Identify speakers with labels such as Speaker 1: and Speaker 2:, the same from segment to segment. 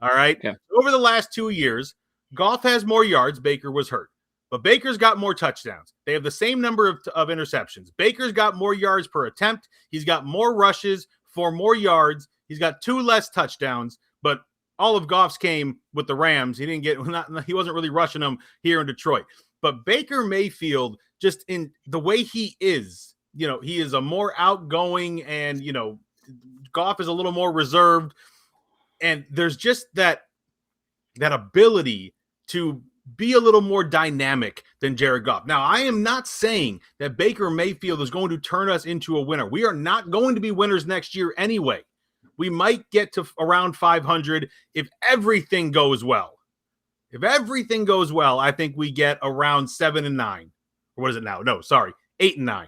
Speaker 1: All right.
Speaker 2: Okay.
Speaker 1: Over the last 2 years, Goff has more yards. Baker was hurt. But Baker's got more touchdowns. They have the same number of interceptions. Baker's got more yards per attempt. He's got more rushes for more yards. He's got 2 less touchdowns. But all of Goff's came with the Rams. He wasn't really rushing them here in Detroit. But Baker Mayfield, just in the way he is, he is a more outgoing, and Goff is a little more reserved. And there's just that ability to be a little more dynamic than Jared Goff. Now, I am not saying that Baker Mayfield is going to turn us into a winner. We are not going to be winners next year anyway. We might get to around 500 if everything goes well. If everything goes well, I think we get around 7-9. Or what is it now? No, sorry, 8-9.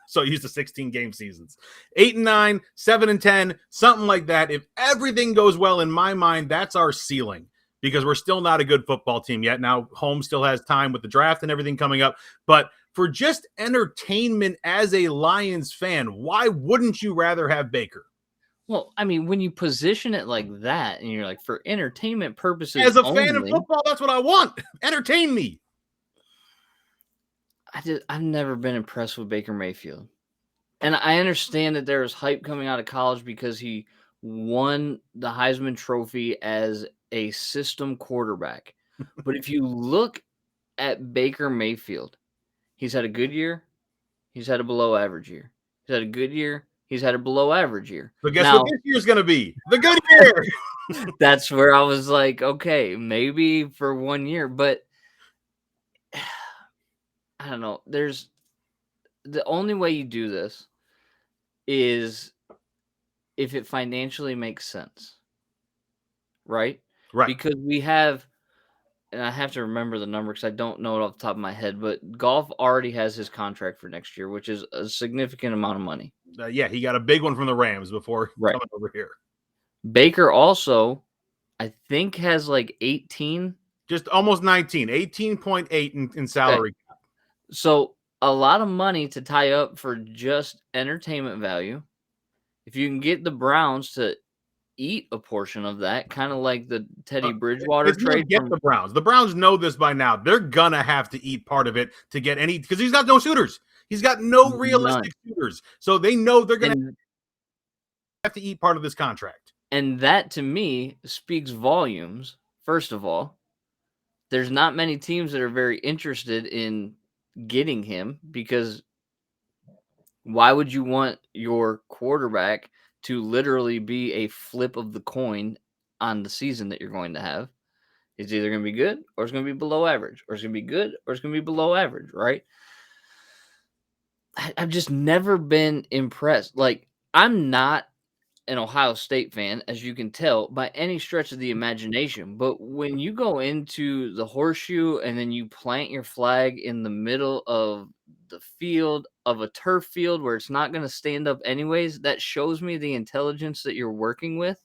Speaker 1: So used to 16 game seasons. 8-9, 7-10, something like that. If everything goes well, in my mind, that's our ceiling, because we're still not a good football team yet. Now, Holmes still has time with the draft and everything coming up. But for just entertainment as a Lions fan, why wouldn't you rather have Baker?
Speaker 2: Well, I mean, when you position it like that, and you're like, for entertainment purposes,
Speaker 1: as a fan of football, that's what I want. Entertain me.
Speaker 2: I've never been impressed with Baker Mayfield. And I understand that there was hype coming out of college because he won the Heisman Trophy as a system quarterback. But if you look at Baker Mayfield, he's had a good year. He's had a below average year. He's had a good year. He's had a below average year.
Speaker 1: But guess what this year's going to be? The good year.
Speaker 2: That's where I was like, okay, maybe for 1 year. But I don't know. The only way you do this is if it financially makes sense, right?
Speaker 1: Right.
Speaker 2: Because we have, and I have to remember the number because I don't know it off the top of my head, but Goff already has his contract for next year, which is a significant amount of money.
Speaker 1: Yeah, he got a big one from the Rams before coming over here.
Speaker 2: Baker also, I think, has like 18.
Speaker 1: Just almost 19, 18.8 in salary.
Speaker 2: Okay. So a lot of money to tie up for just entertainment value. If you can get the Browns to eat a portion of that, kind of like the Teddy Bridgewater trade.
Speaker 1: The Browns. The Browns know this by now. They're going to have to eat part of it to get any, because he's got no shooters. He's got no realistic shooters. So they know they're going to have to eat part of this contract.
Speaker 2: And that, to me, speaks volumes. First of all, there's not many teams that are very interested in getting him, because why would you want your quarterback to literally be a flip of the coin on the season that you're going to have? It's either going to be good or it's going to be below average, or it's going to be good or it's going to be below average, right? I've just never been impressed. Like, I'm not an Ohio State fan, as you can tell, by any stretch of the imagination. But when you go into the horseshoe and then you plant your flag in the middle of the field, of a turf field where it's not going to stand up anyways, that shows me the intelligence that you're working with.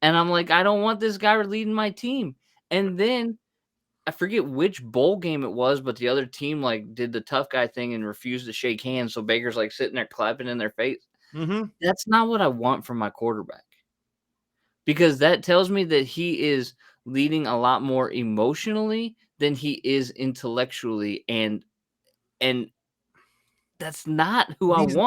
Speaker 2: And I'm like, I don't want this guy leading my team. And then I forget which bowl game it was, but the other team like did the tough guy thing and refused to shake hands. So Baker's like sitting there clapping in their face.
Speaker 1: Mm-hmm.
Speaker 2: That's not what I want from my quarterback, because that tells me that he is leading a lot more emotionally than he is intellectually, and that's not who I want.